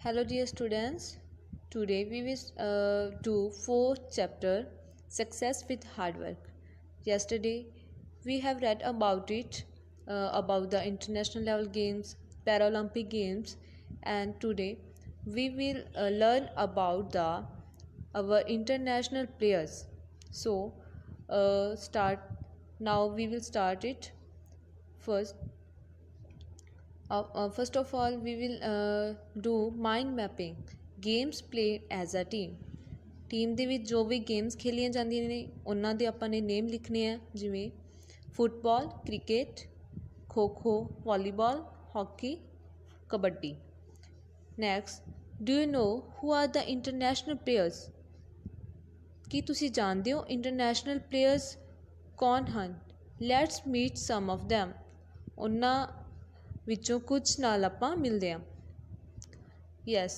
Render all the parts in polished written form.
Hello dear students, today we will do fourth chapter Success with Hard Work. Yesterday we have read about it, about the international level games, Paralympic games, and today we will learn about our international players. So start now we will start it first. First of all, we will do mind mapping. Games played as a team. Team ਦੇ ਵਿੱਚ ਜੋ ਵੀ games ਖੇਲੀਆਂ ਜਾਂਦੀਆਂ ਨੇ ਉਹਨਾਂ ਦੇ ਆਪਾਂ ਨੇ ਨੇਮ ਲਿਖਣੇ ਆ, ਜਿਵੇਂ football, cricket, kho kho, volleyball, hockey, kabaddi. Next, do you know who are the international players? ਕੀ ਤੁਸੀਂ ਜਾਣਦੇ ਹੋ ਇੰਟਰਨੈਸ਼ਨਲ ਪਲੇਅਰਸ ਕੌਣ ਹਨ? Let's meet some of them. ਉਹਨਾਂ ਵਿੱਚੋਂ ਕੁਝ ਨਾਲ ਆਪਾਂ ਮਿਲਦੇ ਹਾਂ। Yes,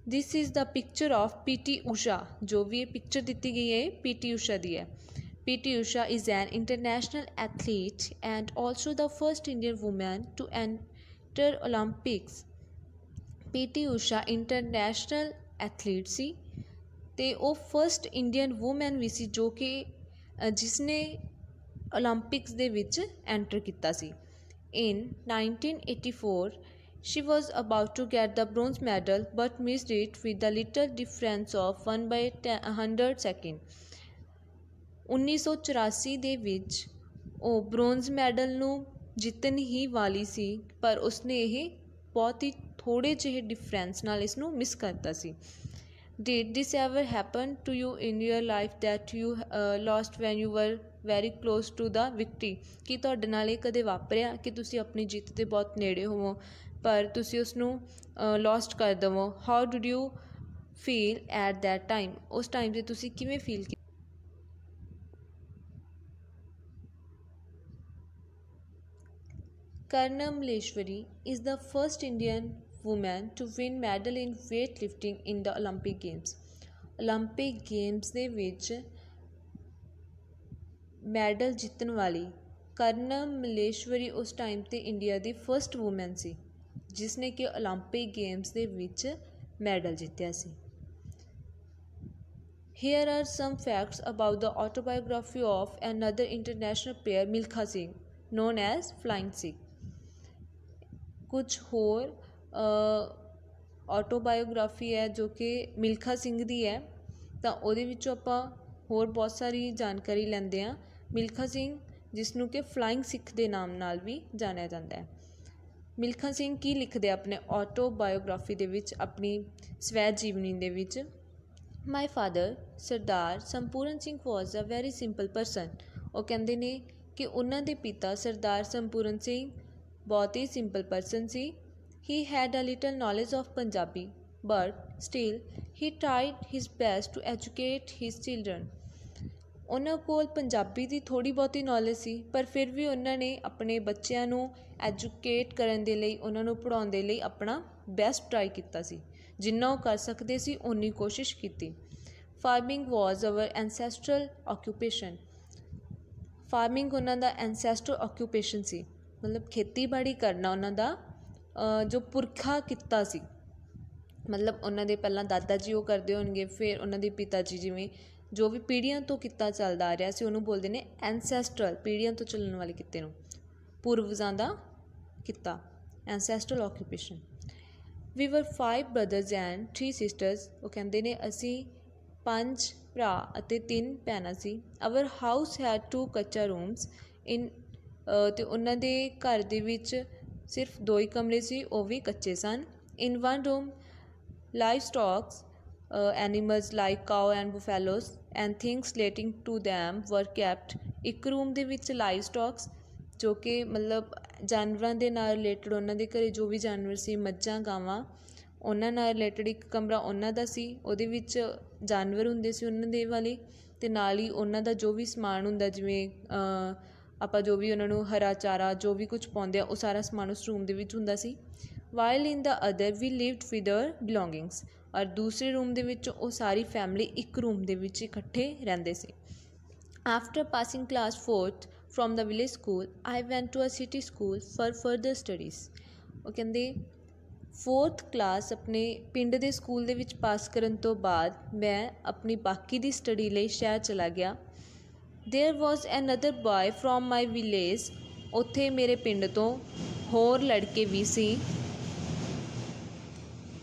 this is the picture of PT Usha. ਜੋ ਵੀ ਇਹ ਪਿਕਚਰ ਦਿੱਤੀ ਗਈ ਹੈ ਪੀਟੀ ਊਸ਼ਾ ਦੀ ਹੈ। PT Usha is an international athlete and also the first Indian woman to enter Olympics. PT Usha international athlete ਸੀ ਅਤੇ ਉਹ ਫਸਟ ਇੰਡੀਅਨ ਵੂਮੈਨ ਵੀ ਸੀ ਜੋ ਕਿ ਜਿਸਨੇ ਓਲੰਪਿਕਸ ਦੇ ਵਿੱਚ ਐਂਟਰ ਕੀਤਾ ਸੀ। ਇਨ 1984 she was about to get the bronze medal but missed it with the little difference of 1/100 second। 1984 ਦੇ ਵਿੱਚ ਉਹ ਬ੍ਰੋਂਜ਼ ਮੈਡਲ ਨੂੰ ਜਿੱਤਣ ਹੀ ਵਾਲੀ ਸੀ, ਪਰ ਉਸਨੇ ਇਹ ਬਹੁਤ ਹੀ ਥੋੜ੍ਹੇ ਜਿਹੇ ਡਿਫਰੈਂਸ ਨਾਲ ਇਸ ਨੂੰ ਮਿਸ ਕਰਤਾ ਸੀ। Did this ever happen to you in your life that you lost when you were very close to the victory? ਕੀ ਤੁਹਾਡੇ ਨਾਲ ਇਹ ਕਦੇ ਵਾਪਰਿਆ ਕਿ ਤੁਸੀਂ ਆਪਣੀ ਜਿੱਤ ਦੇ ਬਹੁਤ ਨੇੜੇ ਹੋਵੋ ਪਰ ਤੁਸੀਂ ਉਸਨੂੰ ਲੋਸਟ ਕਰ ਦੇਵੋ? How did you feel at that time? ਉਸ ਟਾਈਮ 'ਤੇ ਤੁਸੀਂ ਕਿਵੇਂ ਫੀਲ ਕੀਤਾ? Karna Malleshwari is the first Indian woman to win medal in weightlifting in the Olympic Games। Olympic Games ਦੇ ਵਿੱਚ ਮੈਡਲ ਜਿੱਤਣ ਵਾਲੀ ਕਰਨਮ ਮਲੇਸ਼ਵਰੀ ਉਸ ਟਾਈਮ 'ਤੇ ਇੰਡੀਆ ਦੀ ਫਸਟ ਵੂਮੈਨ ਸੀ ਜਿਸਨੇ ਕਿ ਓਲੰਪਿਕ ਗੇਮਸ ਦੇ ਵਿੱਚ ਮੈਡਲ ਜਿੱਤਿਆ ਸੀ। Here are some facts about the autobiography of another international player, Milkha Singh, known as Flying Sikh। ਕੁਛ ਹੋਰ ਆਟੋਬਾਇਓਗ੍ਰਾਫੀ ਹੈ ਜੋ ਕਿ ਮਿਲਖਾ ਸਿੰਘ ਦੀ ਹੈ, ਤਾਂ ਉਹਦੇ ਵਿੱਚੋਂ ਆਪਾਂ ਹੋਰ ਬਹੁਤ ਸਾਰੀ ਜਾਣਕਾਰੀ ਲੈਂਦੇ ਹਾਂ। ਮਿਲਖਾ ਸਿੰਘ ਜਿਸ ਨੂੰ ਕਿ ਫਲਾਇੰਗ ਸਿੱਖ ਦੇ ਨਾਮ ਨਾਲ ਵੀ ਜਾਣਿਆ ਜਾਂਦਾ ਹੈ। ਮਿਲਖਾ ਸਿੰਘ ਕੀ ਲਿਖਦੇ ਆਪਣੇ ਆਟੋਬਾਇਓਗ੍ਰਾਫੀ ਦੇ ਵਿੱਚ, ਆਪਣੀ ਸਵੈ ਜੀਵਨੀ ਦੇ ਵਿੱਚ? My father Sardar Sampuran Singh was a very simple person. ਉਹ ਕਹਿੰਦੇ ਨੇ ਕਿ ਉਹਨਾਂ ਦੇ ਪਿਤਾ ਸਰਦਾਰ ਸੰਪੂਰਨ ਸਿੰਘ ਬਹੁਤ ਹੀ ਸਿੰਪਲ ਪਰਸਨ ਸੀ। He had a little knowledge of Punjabi but still he tried his best to educate his children. ਉਹਨਾਂ ਕੋਲ ਪੰਜਾਬੀ ਦੀ ਥੋੜ੍ਹੀ ਬਹੁਤੀ ਨੌਲੇਜ ਸੀ, ਪਰ ਫਿਰ ਵੀ ਉਹਨਾਂ ਨੇ ਆਪਣੇ ਬੱਚਿਆਂ ਨੂੰ ਐਜੂਕੇਟ ਕਰਨ ਦੇ ਲਈ, ਉਹਨਾਂ ਨੂੰ ਪੜ੍ਹਾਉਣ ਦੇ ਲਈ ਆਪਣਾ ਬੈਸਟ ਟਰਾਈ ਕੀਤਾ ਸੀ। ਜਿੰਨਾ ਉਹ ਕਰ ਸਕਦੇ ਸੀ ਓਨੀ ਕੋਸ਼ਿਸ਼ ਕੀਤੀ। ਫਾਰਮਿੰਗ ਵਾਜ਼ ਅਵਰ ਐਨਸੈਸਟਰਲ ਆਕਿਊਪੇਸ਼ਨ। ਫਾਰਮਿੰਗ ਉਹਨਾਂ ਦਾ ਐਨਸੈਸਟਰਲ ਆਕਿਊਪੇਸ਼ਨ ਸੀ, ਮਤਲਬ ਖੇਤੀਬਾੜੀ ਕਰਨਾ ਉਹਨਾਂ ਦਾ ਜੋ ਪੁਰਖਾ ਕਿੱਤਾ ਸੀ। ਮਤਲਬ ਉਹਨਾਂ ਦੇ ਪਹਿਲਾਂ ਦਾਦਾ ਜੀ ਉਹ ਕਰਦੇ ਹੋਣਗੇ, ਫਿਰ ਉਹਨਾਂ ਦੇ ਪਿਤਾ ਜੀ, ਜਿਵੇਂ ਜੋ ਵੀ ਪੀੜ੍ਹੀਆਂ ਤੋਂ ਕਿੱਤਾ ਚੱਲਦਾ ਆ ਰਿਹਾ ਸੀ ਉਹਨੂੰ ਬੋਲਦੇ ਨੇ ਐਨਸੈਸਟਰਲ। ਪੀੜ੍ਹੀਆਂ ਤੋਂ ਚੱਲਣ ਵਾਲੇ ਕਿੱਤੇ ਨੂੰ ਪੂਰਵਜਾਂ ਦਾ ਕਿੱਤਾ, ਐਨਸੈਸਟਰਲ ਆਕਿਊਪੇਸ਼ਨ। ਵੀ ਵਰ 5 ਬ੍ਰਦਰਸ ਐਂਡ 3 ਸਿਸਟਰਸ। ਉਹ ਕਹਿੰਦੇ ਨੇ ਅਸੀਂ 5 ਭਰਾ ਅਤੇ 3 ਭੈਣਾਂ ਸੀ। ਅਵਰ ਹਾਊਸ ਹੈਡ 2 ਕੱਚਾ ਰੂਮਸ ਇਨ। ਅਤੇ ਉਹਨਾਂ ਦੇ ਘਰ ਦੇ ਵਿੱਚ ਸਿਰਫ 2 ਹੀ ਕਮਰੇ ਸੀ, ਉਹ ਵੀ ਕੱਚੇ ਸਨ। In 1 room live stocks animals like cow and buffalos and things relating to them were kept. ਇੱਕ ਰੂਮ ਦੇ ਵਿੱਚ ਲਾਈਵ ਸਟੋਕਸ ਜੋ ਕਿ ਮਤਲਬ ਜਾਨਵਰਾਂ ਦੇ ਨਾਲ ਰਿਲੇਟਡ, ਉਹਨਾਂ ਦੇ ਘਰ ਜੋ ਵੀ ਜਾਨਵਰ ਸੀ, ਮੱਝਾਂ ਗਾਵਾਂ, ਉਹਨਾਂ ਨਾਲ ਰਿਲੇਟਡ ਇੱਕ ਕਮਰਾ ਉਹਨਾਂ ਦਾ ਸੀ। ਉਹਦੇ ਵਿੱਚ ਜਾਨਵਰ ਹੁੰਦੇ ਸੀ ਉਹਨਾਂ ਦੇ ਵਾਲੇ, ਅਤੇ ਨਾਲ ਹੀ ਉਹਨਾਂ ਦਾ ਜੋ ਵੀ ਸਮਾਨ ਹੁੰਦਾ, ਜਿਵੇਂ ਆਪਾਂ ਜੋ ਵੀ ਉਹਨਾਂ ਨੂੰ ਹਰਾ ਚਾਰਾ ਜੋ ਵੀ ਕੁਛ ਪਾਉਂਦੇ ਆ ਉਹ ਸਾਰਾ ਸਮਾਨ ਉਸ ਰੂਮ ਦੇ ਵਿੱਚ ਹੁੰਦਾ ਸੀ। While in the other we lived with our belongings. ਔਰ ਦੂਸਰੇ ਰੂਮ ਦੇ ਵਿੱਚ ਉਹ ਸਾਰੀ ਫੈਮਿਲੀ ਇੱਕ ਰੂਮ ਦੇ ਵਿੱਚ ਇਕੱਠੇ ਰਹਿੰਦੇ ਸੀ। After passing class 4th from the village school I went to a city school for further studies. ਉਹ ਕਹਿੰਦੇ 4th ਕਲਾਸ ਆਪਣੇ ਪਿੰਡ ਦੇ ਸਕੂਲ ਦੇ ਵਿੱਚ ਪਾਸ ਕਰਨ ਤੋਂ ਬਾਅਦ ਮੈਂ ਆਪਣੀ ਬਾਕੀ ਦੀ ਸਟੱਡੀ ਲਈ ਸ਼ਹਿਰ ਚਲਾ ਗਿਆ। There was another boy from my village, ਉੱਥੇ ਮੇਰੇ ਪਿੰਡ ਤੋਂ ਹੋਰ ਲੜਕੇ ਵੀ ਸੀ।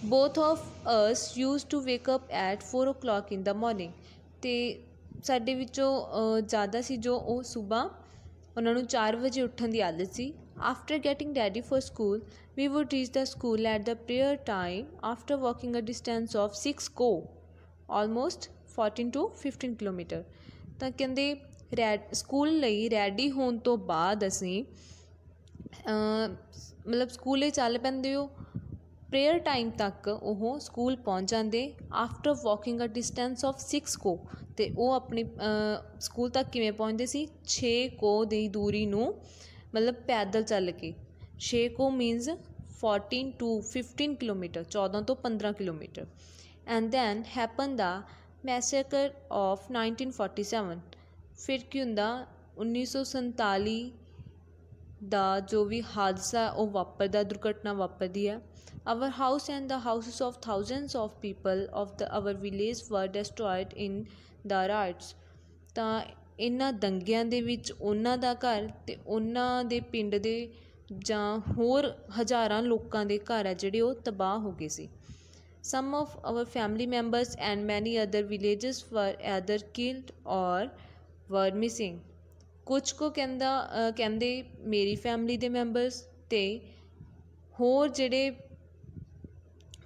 Both of us used to wake up at 4 o'clock in the morning, ਅਤੇ ਸਾਡੇ ਵਿੱਚੋਂ ਜ਼ਿਆਦਾ ਸੀ ਜੋ ਉਹ ਸੁਬਾਹ ਉਹਨਾਂ ਨੂੰ 4 ਵਜੇ ਉੱਠਣ ਦੀ ਆਦਤ ਸੀ। After getting ready for school we would reach the school at the prayer time after walking a distance of 6 ko, almost 14 to 15 kilometre. ਤਾਂ ਕਹਿੰਦੇ ਸਕੂਲ ਲਈ ਰੈਡੀ ਹੋਣ ਤੋਂ ਬਾਅਦ ਅਸੀਂ ਮਤਲਬ ਸਕੂਲੇ ਚੱਲ ਪੈਂਦੇ ਹੋ, ਪ੍ਰੇਅਰ ਟਾਈਮ ਤੱਕ ਉਹ ਸਕੂਲ ਪਹੁੰਚ ਜਾਂਦੇ। After walking a distance of 6 ko, ਅਤੇ ਉਹ ਆਪਣੀ ਸਕੂਲ ਤੱਕ ਕਿਵੇਂ ਪਹੁੰਚਦੇ ਸੀ? 6 ko ਦੀ ਦੂਰੀ ਨੂੰ ਮਤਲਬ ਪੈਦਲ ਚੱਲ ਕੇ। 6 ko ਮੀਨਸ 14 to 15 ਕਿਲੋਮੀਟਰ, 14 ਤੋਂ 15 kilometre. And then happen the massacre of 1947। ਫਿਰ ਕੀ ਹੁੰਦਾ? 1947 ਦਾ ਜੋ ਵੀ ਹਾਦਸਾ ਉਹ ਵਾਪਰਦਾ, ਦੁਰਘਟਨਾ ਵਾਪਰਦੀ ਹੈ। Our house and the houses of thousands of people of the our village were destroyed in the riots. ਤਾਂ ਇਹਨਾਂ ਦੰਗਿਆਂ ਦੇ ਵਿੱਚ ਉਹਨਾਂ ਦਾ ਘਰ ਅਤੇ ਉਹਨਾਂ ਦੇ ਪਿੰਡ ਦੇ ਜਾਂ ਹੋਰ ਹਜ਼ਾਰਾਂ ਲੋਕਾਂ ਦੇ ਘਰ ਹੈ ਜਿਹੜੇ ਉਹ ਤਬਾਹ ਹੋ ਗਏ ਸੀ। Some of our family members and many other villages were either killed ਔਰ ਵਰ ਮਿਸਿੰਗ। ਕੁਛ ਕੁ ਕਹਿੰਦੇ ਮੇਰੀ ਫੈਮਿਲੀ ਦੇ ਮੈਂਬਰਸ ਅਤੇ ਹੋਰ ਜਿਹੜੇ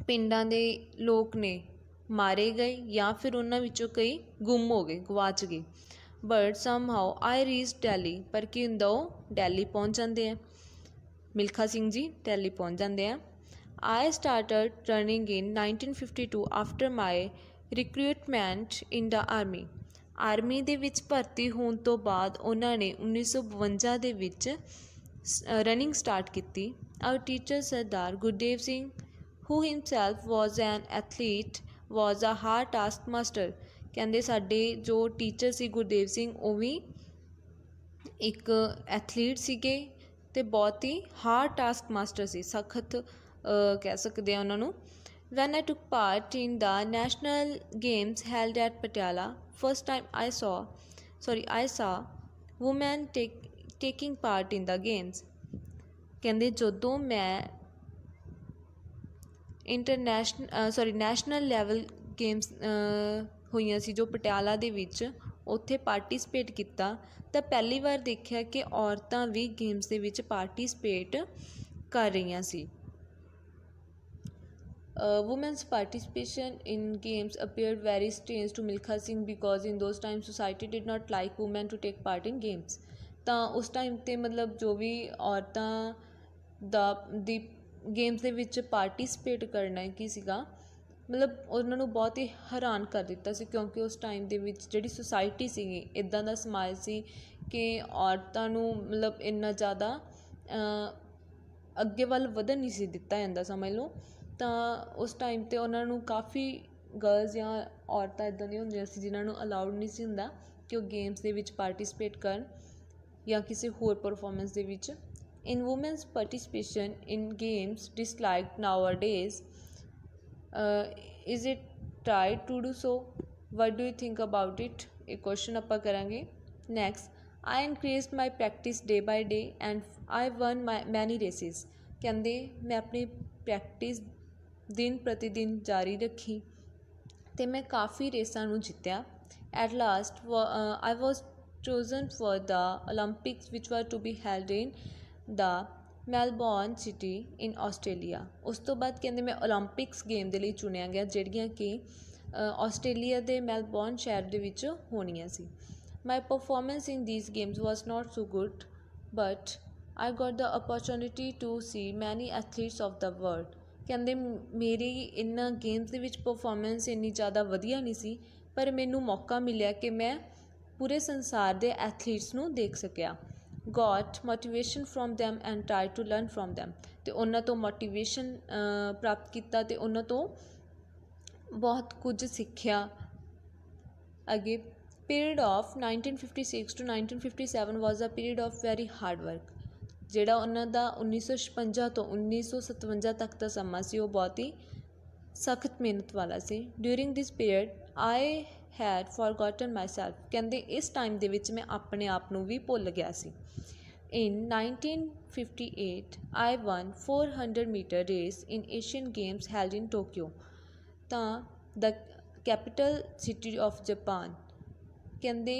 ਪਿੰਡਾਂ ਦੇ ਲੋਕ ਨੇ ਮਾਰੇ ਗਏ, ਜਾਂ ਫਿਰ ਉਹਨਾਂ ਵਿੱਚੋਂ ਕਈ ਗੁੰਮ ਹੋ ਗਏ, ਗਵਾਚ ਗਏ। But some how I reach Delhi, ਪਰ ਕੀ ਹੁੰਦਾ? ਉਹ ਦਿੱਲੀ ਪਹੁੰਚ ਜਾਂਦੇ ਆ। ਮਿਲਖਾ ਸਿੰਘ ਜੀ ਦਿੱਲੀ ਪਹੁੰਚ ਜਾਂਦੇ ਆ। ਆਈ ਸਟਾਰਟਡ ਰਨਿੰਗ ਇਨ 1952 ਆਫਟਰ ਮਾਈ ਰਿਕਰੂਟਮੈਂਟ ਇਨ ਦਾ ਆਰਮੀ। ਆਰਮੀ ਦੇ ਵਿੱਚ ਭਰਤੀ ਹੋਣ ਤੋਂ ਬਾਅਦ ਉਹਨਾਂ ਨੇ 1952 ਦੇ ਵਿੱਚ ਰਨਿੰਗ ਸਟਾਰਟ ਕੀਤੀ। Our teacher Sardar Gurdev Singh, who himself was an athlete, was a hard task master। ਕਹਿੰਦੇ ਸਾਡੇ ਜੋ ਟੀਚਰ ਸੀ ਗੁਰਦੇਵ ਸਿੰਘ, ਉਹ ਵੀ ਇੱਕ ਐਥਲੀਟ ਸੀਗੇ ਅਤੇ ਬਹੁਤ ਹੀ ਹਾਰਡ ਟਾਸਕ ਮਾਸਟਰ ਸੀ, ਸਖਤ ਕਹਿ ਸਕਦੇ ਹਾਂ ਉਹਨਾਂ ਨੂੰ। When I took part in the national games held at Patiala, first time I saw woman taking part in the games. ਕਹਿੰਦੇ ਜਦੋਂ ਮੈਂ ਨੈਸ਼ਨਲ ਲੈਵਲ ਗੇਮਸ ਹੋਈਆਂ ਸੀ ਜੋ ਪਟਿਆਲਾ ਦੇ ਵਿੱਚ, ਉੱਥੇ ਪਾਰਟੀਸਪੇਟ ਕੀਤਾ ਤਾਂ ਪਹਿਲੀ ਵਾਰ ਦੇਖਿਆ ਕਿ ਔਰਤਾਂ ਵੀ ਗੇਮਸ ਦੇ ਵਿੱਚ ਪਾਰਟੀਸਪੇਟ ਕਰ ਰਹੀਆਂ ਸੀ। Womens participation in games appeared very strange to Milkha Singh because in those time society did not like woman to take part in games. ਤਾਂ ਉਸ ਟਾਈਮ 'ਤੇ ਮਤਲਬ ਜੋ ਵੀ ਔਰਤਾਂ ਦੀ ਗੇਮਸ ਦੇ ਵਿੱਚ ਪਾਰਟੀਸਪੇਟ ਕਰਨਾ ਕੀ ਸੀਗਾ, ਮਤਲਬ ਉਹਨਾਂ ਨੂੰ ਬਹੁਤ ਹੀ ਹੈਰਾਨ ਕਰ ਦਿੱਤਾ ਸੀ, ਕਿਉਂਕਿ ਉਸ ਟਾਈਮ ਦੇ ਵਿੱਚ ਜਿਹੜੀ ਸੁਸਾਇਟੀ ਸੀਗੀ, ਇੱਦਾਂ ਦਾ ਸਮਾਜ ਸੀ ਕਿ ਔਰਤਾਂ ਨੂੰ ਮਤਲਬ ਇੰਨਾ ਜ਼ਿਆਦਾ ਅੱਗੇ ਵੱਲ ਵਧਣ ਨਹੀਂ ਸੀ ਦਿੱਤਾ ਜਾਂਦਾ, ਸਮਝ ਲਓ। ਤਾਂ ਉਸ ਟਾਈਮ 'ਤੇ ਉਹਨਾਂ ਨੂੰ ਕਾਫੀ ਗਰਲਜ਼ ਜਾਂ ਔਰਤਾਂ ਇੱਦਾਂ ਦੀਆਂ ਹੁੰਦੀਆਂ ਸੀ ਜਿਨ੍ਹਾਂ ਨੂੰ ਅਲਾਊਡ ਨਹੀਂ ਸੀ ਹੁੰਦਾ ਕਿ ਉਹ ਗੇਮਸ ਦੇ ਵਿੱਚ ਪਾਰਟੀਸਪੇਟ ਕਰਨ ਜਾਂ ਕਿਸੇ ਹੋਰ ਪਰਫੋਰਮੈਂਸ ਦੇ ਵਿੱਚ। In women's participation in games disliked nowadays, is it right to do so? What do you think about it? एक question ਆਪਾਂ ਕਰਾਂਗੇ। Next, I increased my practice day by day and I won many races। ਕਹਿੰਦੇ ਮੈਂ ਆਪਣੀ practice ਦਿਨ ਪ੍ਰਤੀ ਦਿਨ ਜਾਰੀ ਰੱਖੀ ਅਤੇ ਮੈਂ ਕਾਫੀ ਰੇਸਾਂ ਨੂੰ ਜਿੱਤਿਆ। At last, I was chosen for the Olympics which were to be held in the Melbourne city in Australia. ਉਸ ਤੋਂ ਬਾਅਦ ਕਹਿੰਦੇ ਮੈਂ ਓਲੰਪਿਕਸ ਗੇਮ ਦੇ ਲਈ ਚੁਣਿਆ ਗਿਆ, ਜਿਹੜੀਆਂ ਕਿ ਆਸਟ੍ਰੇਲੀਆ ਦੇ ਮੈਲਬੌਰਨ ਸ਼ਹਿਰ ਦੇ ਵਿੱਚ ਹੋਣੀਆਂ ਸੀ। My performance in these games was not so good but I got the opportunity to see many athletes of the world. ਕਹਿੰਦੇ ਮੇਰੀ ਇਹਨਾਂ ਗੇਮਸ ਦੇ ਵਿੱਚ ਪਰਫੋਰਮੈਂਸ ਇੰਨੀ ਜ਼ਿਆਦਾ ਵਧੀਆ ਨਹੀਂ ਸੀ, ਪਰ ਮੈਨੂੰ ਮੌਕਾ ਮਿਲਿਆ ਕਿ ਮੈਂ ਪੂਰੇ ਸੰਸਾਰ ਦੇ ਐਥਲੀਟਸ ਨੂੰ ਦੇਖ ਸਕਿਆ। Got motivation from them and try to learn from them. ਅਤੇ ਉਹਨਾਂ ਤੋਂ ਮੋਟੀਵੇਸ਼ਨ ਪ੍ਰਾਪਤ ਕੀਤਾ ਅਤੇ ਉਹਨਾਂ ਤੋਂ ਬਹੁਤ ਕੁਝ ਸਿੱਖਿਆ। ਅੱਗੇ period of 1956 to 1957 was a period of very hard work. ਜਿਹੜਾ ਉਹਨਾਂ ਦਾ 1956 ਤੋਂ 1957 ਤੱਕ ਦਾ ਸਮਾਂ ਸੀ ਉਹ ਬਹੁਤ ਹੀ ਸਖਤ ਮਿਹਨਤ ਵਾਲਾ ਸੀ। During this period I had forgotten myself, ਕਹਿੰਦੇ ਇਸ ਟਾਈਮ ਦੇ ਵਿੱਚ ਮੈਂ ਆਪਣੇ ਆਪ ਨੂੰ ਵੀ ਭੁੱਲ ਗਿਆ ਸੀ। In 1958, I won 400 meter race in Asian Games held in Tokyo, ਤਾਂ the capital city of Japan, ਕਹਿੰਦੇ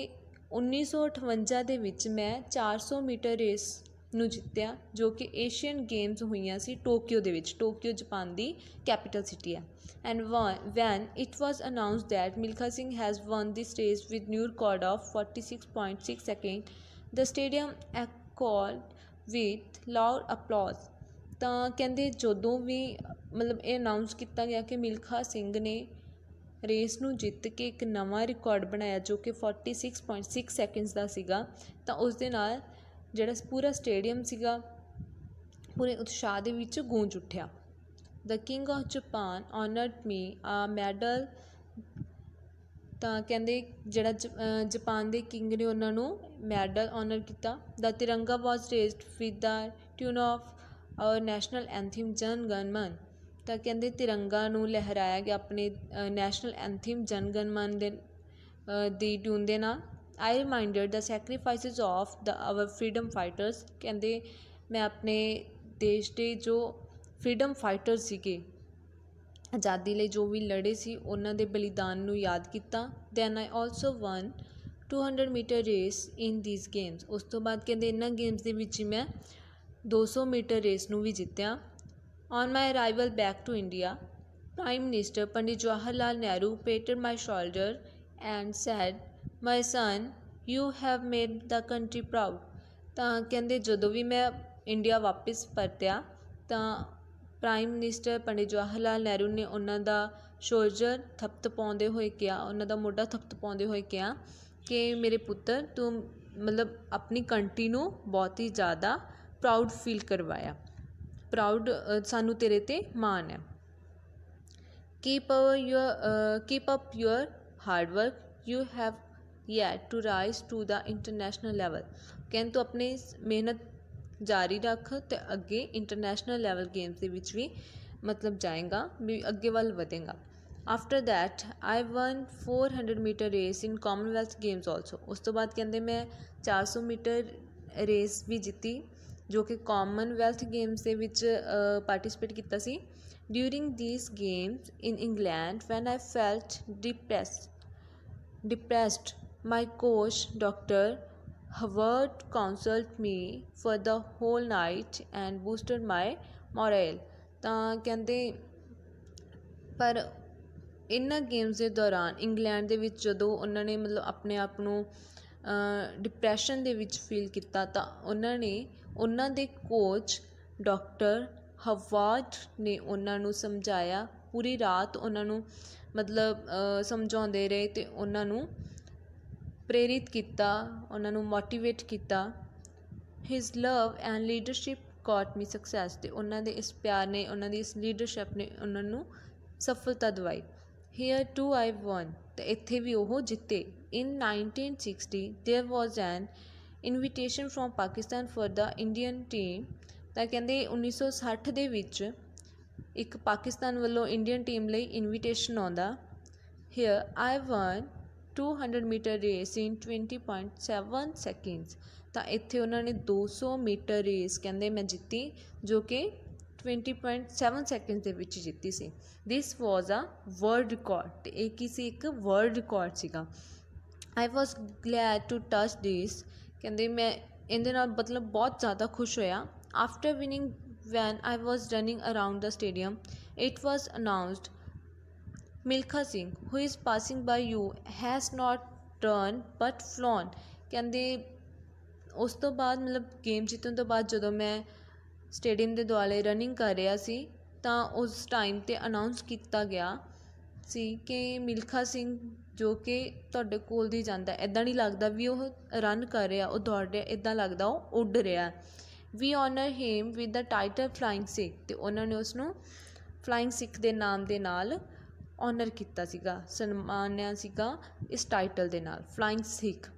1958 ਦੇ ਵਿੱਚ ਮੈਂ 400 ਮੀਟਰ ਰੇਸ ਨੂੰ ਜਿੱਤਿਆ ਜੋ ਕਿ ਏਸ਼ੀਅਨ ਗੇਮਸ ਹੋਈਆਂ ਸੀ ਟੋਕੀਓ ਦੇ ਵਿੱਚ। ਟੋਕੀਓ ਜਾਪਾਨ ਦੀ ਕੈਪੀਟਲ ਸਿਟੀ ਹੈ। And when it was announced that Milkha Singh has won this race with new record of 46.6 seconds, the stadium echoed with loud applause, ਤਾਂ ਕਹਿੰਦੇ ਜਦੋਂ ਵੀ ਮਤਲਬ ਇਹ ਅਨਾਊਂਸ ਕੀਤਾ ਗਿਆ ਕਿ ਮਿਲਖਾ ਸਿੰਘ ਨੇ ਰੇਸ ਨੂੰ ਜਿੱਤ ਕੇ ਇੱਕ ਨਵਾਂ ਰਿਕਾਰਡ ਬਣਾਇਆ ਜੋ ਕਿ 46.6 ਸੈਕਿੰਡਸ ਦਾ ਸੀਗਾ, ਤਾਂ ਉਸ ਦੇ ਨਾਲ ਜਿਹੜਾ ਪੂਰਾ ਸਟੇਡੀਅਮ ਸੀਗਾ ਪੂਰੇ ਉਤਸ਼ਾਹ ਦੇ ਵਿੱਚ ਗੂੰਜ ਉੱਠਿਆ। The King of Japan honored me a medal, ਤਾਂ ਕਹਿੰਦੇ ਜਿਹੜਾ ਜਾਪਾਨ ਦੇ ਕਿੰਗ ਨੇ ਉਹਨਾਂ ਨੂੰ ਮੈਡਲ ਔਨਰ ਕੀਤਾ। The Tiranga was raised with the tune of our national anthem ਜਨ ਗਣ ਮਨ, ਤਾਂ ਕਹਿੰਦੇ ਤਿਰੰਗਾ ਨੂੰ ਲਹਿਰਾਇਆ ਗਿਆ ਆਪਣੇ ਨੈਸ਼ਨਲ ਐਂਥਮ ਜਨ ਗਣ ਮਨ ਦੀ ਟਿਊਨ ਦੇ ਨਾਲ। I reminded the sacrifices of our freedom fighters, ਕਹਿੰਦੇ ਮੈਂ ਆਪਣੇ ਦੇਸ਼ ਦੇ ਜੋ ਫਰੀਡਮ ਫਾਈਟਰ ਸੀਗੇ ਆਜ਼ਾਦੀ ਲਈ ਜੋ ਵੀ ਲੜੇ ਸੀ ਉਹਨਾਂ ਦੇ ਬਲੀਦਾਨ ਨੂੰ ਯਾਦ ਕੀਤਾ। Then I also won 200 metre race in these games, ਉਸ ਤੋਂ ਬਾਅਦ ਕਹਿੰਦੇ ਇਹਨਾਂ ਗੇਮਸ ਦੇ ਵਿੱਚ ਹੀ ਮੈਂ 200 ਮੀਟਰ ਰੇਸ ਨੂੰ ਵੀ ਜਿੱਤਿਆ। On my arrival back to India, prime minister Pandit Jawahar Lal Nehru patted my shoulder and said, my son, you have made the country proud, ਤਾਂ ਕਹਿੰਦੇ ਜਦੋਂ ਵੀ ਮੈਂ ਇੰਡੀਆ ਵਾਪਿਸ ਪਰਤਿਆ ਤਾਂ ਪ੍ਰਾਈਮ ਮਿਨਿਸਟਰ ਪੰਡਿਤ ਜਵਾਹਰ ਲਾਲ ਨਹਿਰੂ ਨੇ ਉਹਨਾਂ ਦਾ ਸ਼ੋਲਡਰ ਥਪਥਪਾਉਂਦੇ ਹੋਏ ਕਿਹਾ, ਉਹਨਾਂ ਦਾ ਮੋਢਾ ਥਪਥਪਾਉਂਦੇ ਹੋਏ ਕਿਹਾ ਕਿ ਮੇਰੇ ਪੁੱਤਰ ਤੂੰ ਮਤਲਬ ਆਪਣੀ ਕੰਟਰੀ ਨੂੰ ਬਹੁਤ ਹੀ ਜ਼ਿਆਦਾ ਪ੍ਰਾਊਡ ਫੀਲ ਕਰਵਾਇਆ, ਪ੍ਰਾਊਡ ਸਾਨੂੰ ਤੇਰੇ 'ਤੇ ਮਾਣ ਹੈ। Keep up your hard work, you have yet to rise to the international level, ਕਹਿੰਦੇ ਤੂੰ ਆਪਣੀ ਮਿਹਨਤ ਜਾਰੀ ਰੱਖ ਅਤੇ ਅੱਗੇ ਇੰਟਰਨੈਸ਼ਨਲ ਲੈਵਲ ਗੇਮਸ ਦੇ ਵਿੱਚ ਵੀ ਮਤਲਬ ਜਾਏਗਾ ਵੀ ਅੱਗੇ ਵੱਲ ਵਧੇਗਾ। After that I won 400 metre race in Commonwealth games also, ਉਸ ਤੋਂ ਬਾਅਦ ਕਹਿੰਦੇ ਮੈਂ 400 ਮੀਟਰ ਰੇਸ ਵੀ ਜਿੱਤੀ ਜੋ ਕਿ ਕਾਮਨਵੈਲਥ ਗੇਮਸ ਦੇ ਵਿੱਚ ਪਾਰਟੀਸਪੇਟ ਕੀਤਾ ਸੀ। During these games in England when I felt depressed, my coach Dr. Howard counseled me for the whole night and boosted my morale, ਤਾਂ ਕਹਿੰਦੇ ਪਰ ਇਹਨਾਂ ਗੇਮਸ ਦੇ ਦੌਰਾਨ ਇੰਗਲੈਂਡ ਦੇ ਵਿੱਚ ਜਦੋਂ ਉਹਨਾਂ ਨੇ ਮਤਲਬ ਆਪਣੇ ਆਪ ਨੂੰ ਡਿਪਰੈਸ਼ਨ ਦੇ ਵਿੱਚ ਫੀਲ ਕੀਤਾ ਤਾਂ ਉਹਨਾਂ ਦੇ ਕੋਚ ਡਾਕਟਰ ਹਵਾਰਡ ਨੇ ਉਹਨਾਂ ਨੂੰ ਸਮਝਾਇਆ, ਪੂਰੀ ਰਾਤ ਉਹਨਾਂ ਨੂੰ ਮਤਲਬ ਸਮਝਾਉਂਦੇ ਰਹੇ ਅਤੇ ਉਹਨਾਂ ਨੂੰ ਪ੍ਰੇਰਿਤ ਕੀਤਾ, ਉਹਨਾਂ ਨੂੰ ਮੋਟੀਵੇਟ ਕੀਤਾ। His love and leadership got me success, ਅਤੇ ਉਹਨਾਂ ਦੇ ਇਸ ਪਿਆਰ ਨੇ, ਉਹਨਾਂ ਦੀ ਇਸ ਲੀਡਰਸ਼ਿਪ ਨੇ ਉਹਨਾਂ ਨੂੰ ਸਫਲਤਾ ਦਿਵਾਈ। ਹੇਅਰ ਟੂ ਆਈ ਵਨ, ਅਤੇ ਇੱਥੇ ਵੀ ਉਹ ਜਿੱਤੇ। In 1960 there was an invitation from Pakistan for the Indian team, ਤਾਂ ਕਹਿੰਦੇ 1960 ਦੇ ਵਿੱਚ ਇੱਕ ਪਾਕਿਸਤਾਨ ਵੱਲੋਂ ਇੰਡੀਅਨ ਟੀਮ ਲਈ ਇਨਵੀਟੇਸ਼ਨ ਆਉਂਦਾ। Here I won 200 metre race in 20.7 seconds, ਤਾਂ ਇੱਥੇ ਉਹਨਾਂ ਨੇ 200 ਮੀਟਰ ਰੇਸ ਕਹਿੰਦੇ ਮੈਂ ਜਿੱਤੀ ਜੋ ਕਿ 20.7 ਸੈਕਿੰਡਸ ਦੇ ਵਿੱਚ ਜਿੱਤੀ ਸੀ। ਦਿਸ ਵਾਜ਼ ਅ ਵਰਲਡ ਰਿਕਾਰਡ, ਅਤੇ ਇਹ ਕੀ ਸੀ, ਇੱਕ ਵਰਲਡ ਰਿਕਾਰਡ ਸੀਗਾ। ਆਈ ਵਾਜ਼ ਗਲੈਡ ਟੂ ਟੱਚ ਦਿਸ, ਕਹਿੰਦੇ ਮੈਂ ਇਹਦੇ ਨਾਲ ਮਤਲਬ ਬਹੁਤ ਜ਼ਿਆਦਾ ਖੁਸ਼ ਹੋਇਆ। After winning when I was running around the stadium, it was announced, Milkha Singh, who is passing by you, has not run but flown, ਕਹਿੰਦੇ ਉਸ ਤੋਂ ਬਾਅਦ ਮਤਲਬ ਗੇਮ ਜਿੱਤਣ ਤੋਂ ਬਾਅਦ ਜਦੋਂ ਮੈਂ ਸਟੇਡੀਅਮ ਦੇ ਦੁਆਲੇ ਰਨਿੰਗ ਕਰ ਰਿਹਾ ਸੀ ਤਾਂ ਉਸ ਟਾਈਮ 'ਤੇ ਅਨਾਊਂਸ ਕੀਤਾ ਗਿਆ ਸੀ ਕਿ ਮਿਲਖਾ ਸਿੰਘ ਜੋ ਕਿ ਤੁਹਾਡੇ ਕੋਲ ਦੀ ਜਾਂਦਾ, ਇੱਦਾਂ ਨਹੀਂ ਲੱਗਦਾ ਵੀ ਉਹ ਰਨ ਕਰ ਰਿਹਾ, ਉਹ ਦੌੜ ਰਿਹਾ, ਇੱਦਾਂ ਲੱਗਦਾ ਉਹ ਉੱਡ ਰਿਹਾ। We honour him with the title flying Sikh, ਅਤੇ ਉਹਨਾਂ ਨੇ ਉਸਨੂੰ ਫਲਾਇੰਗ ਸਿੱਖ ਦੇ ਨਾਮ ਦੇ ਨਾਲ ਔਨਰ ਕੀਤਾ ਸੀਗਾ, ਸਨਮਾਨਿਆ ਸੀਗਾ ਇਸ ਟਾਈਟਲ ਦੇ ਨਾਲ flying Sikh.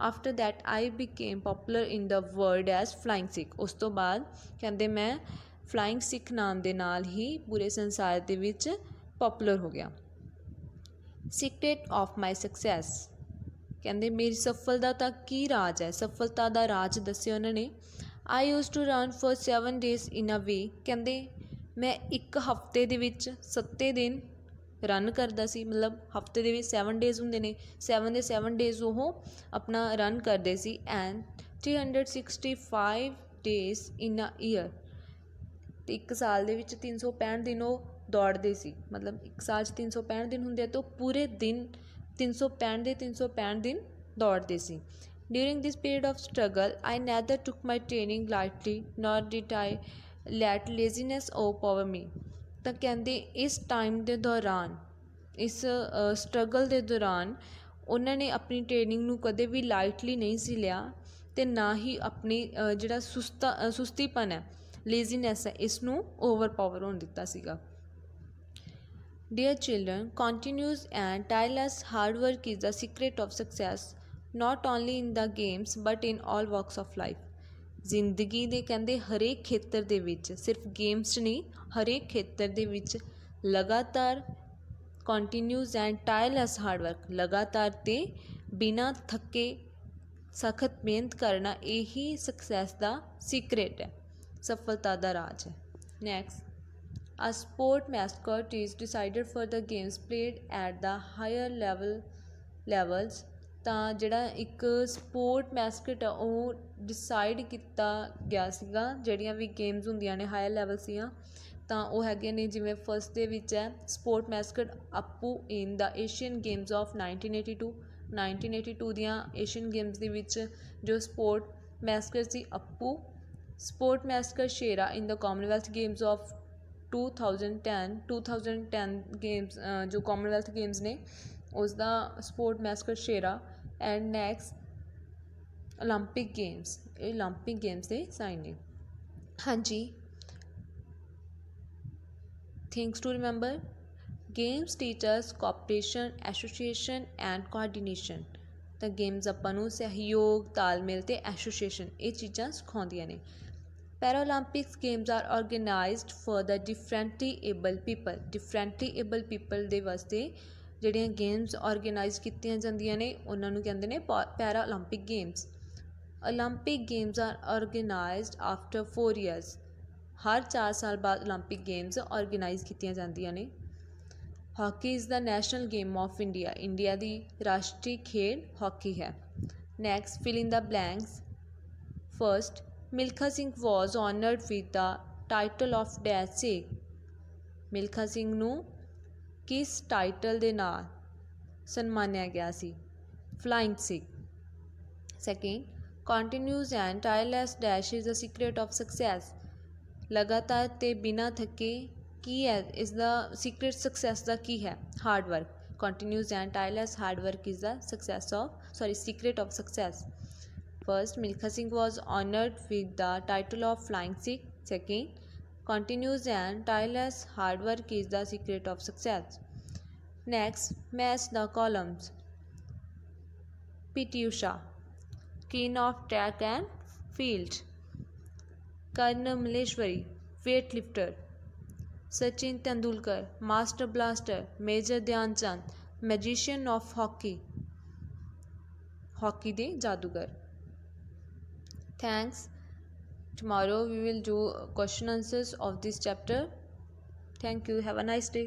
After that I became popular in the world as flying Sikh. उस तो बाद कहते मैं फ्लाइंग सिख नाम के नाल ही पूरे संसार दे विच पॉपुलर हो गया। सीक्रेट ऑफ माई सक्सैस, कहते मेरी सफलता का की राज है, सफलता का राज दस्सिया उन्होंने। I use to run for 7 days in a week, कहते मैं एक हफ्ते दे विच 7 दिन रन करता सी, मतलब हफ्ते दे 7 डेज होंदे ने, 7 ਦੇ 7 डेज वो अपना रन करते सी। And 365 days in a year, एक साल दे विच 365 दिन वो दौड़ते सी, मतलब एक साल 365 दिन होंगे तो पूरे दिन 365 ਦੇ 365 दिन दौड़ते सी। During this period of struggle I neither took my training lightly not did I let laziness overpower me. तो कहते इस टाइम के दौरान, इस स्ट्रगल के दौरान उन्होंने अपनी ट्रेनिंग नूं कदे भी लाइटली नहीं सी लिया, तो ना ही अपनी जिहड़ा सुस्तीपन है, लेजीनेस है, इसनूं ओवरपावर होने दिता सीगा। Dear children, continuous and tireless hard work is the secret of success, not only in the games but in all walks of life. जिंदगी दे कहते हरेक खेतर दे विच, सिर्फ गेम्स नहीं, हरेक खेतर दे विच लगातार continuous and tireless hard work, लगातार ते बिना थके सख्त मेहनत करना, यही सक्सैस का सीक्रेट है, सफलता का राज है। Next, A sport mascot is decided for the games played at the higher levels। ਤਾਂ ਜਿਹੜਾ ਇੱਕ ਸਪੋਰਟ ਮੈਸਕਟ ਆ ਉਹ ਡਿਸਾਈਡ ਕੀਤਾ ਗਿਆ ਸੀਗਾ, ਜਿਹੜੀਆਂ ਵੀ ਗੇਮਸ ਹੁੰਦੀਆਂ ਨੇ ਹਾਇਰ ਲੈਵਲ ਦੀਆਂ, ਤਾਂ ਉਹ ਹੈਗੇ ਨੇ ਜਿਵੇਂ ਫਸਟ ਦੇ ਵਿੱਚ ਹੈ sport mascot Appu in the Asian games of 1982 ਦੀਆਂ ਏਸ਼ੀਅਨ ਗੇਮਸ ਦੇ ਵਿੱਚ ਜੋ ਸਪੋਰਟ ਮੈਸਕਟ ਸੀ Appu. Sport mascot Shera in the commonwealth games of 2010 games जो कॉमनवैल्थ गेम्स ने उसका sport mascot Shera. And next Olympic games, ये ओलंपिक गेम्स के साइन ने। हाँ जी, things to remember, games teachers cooperation association and coordination. तो गेम्स आपां नूं सहयोग, तालमेल ते एसोसीएशन, ये चीज़ां सिखाउंदियां ने। Paralympics games are organised for the differently able people, differently able people दे वास्ते जिहड़ियां गेम्स ऑर्गेनाइज कीतियां जांदियां ने उन्हां नूं कहंदे ने Paralympic games. Olympic games are organised after 4 years, हर 4 साल बाद ओलंपिक गेम्स ऑर्गेनाइज कीतियां जांदियां ने। Hockey is the national game of India, India की राष्ट्रीय खेल हॉकी है। Next, fill in the blanks. First, Milkha Singh was honoured with the title of dash Sikh. Milkha Singh नूं किस टाइटल दे नाल सन्मानिया गया सी? Flying Sikh. Second, continuous and tireless dash is the secret of success. लगातार ते बिना थके की है इसका सीक्रेट सक्सैस का की है? Hard work. Continuous and tireless hard work is the secret of success. First, Milkha Singh was honoured with the title of Flying Sikh. Second, continuous and tireless hard work is the secret of success. Next, match the columns. PT Usha, Queen of Track and Field. Karna Malleshwari, weightlifter. Sachin Tendulkar, Master Blaster. Major Dhyan Chand, Magician of Hockey. Hockey de जादूगर। Thanks. Tomorrow we will do question answers of this chapter. Thank you. Have a nice day.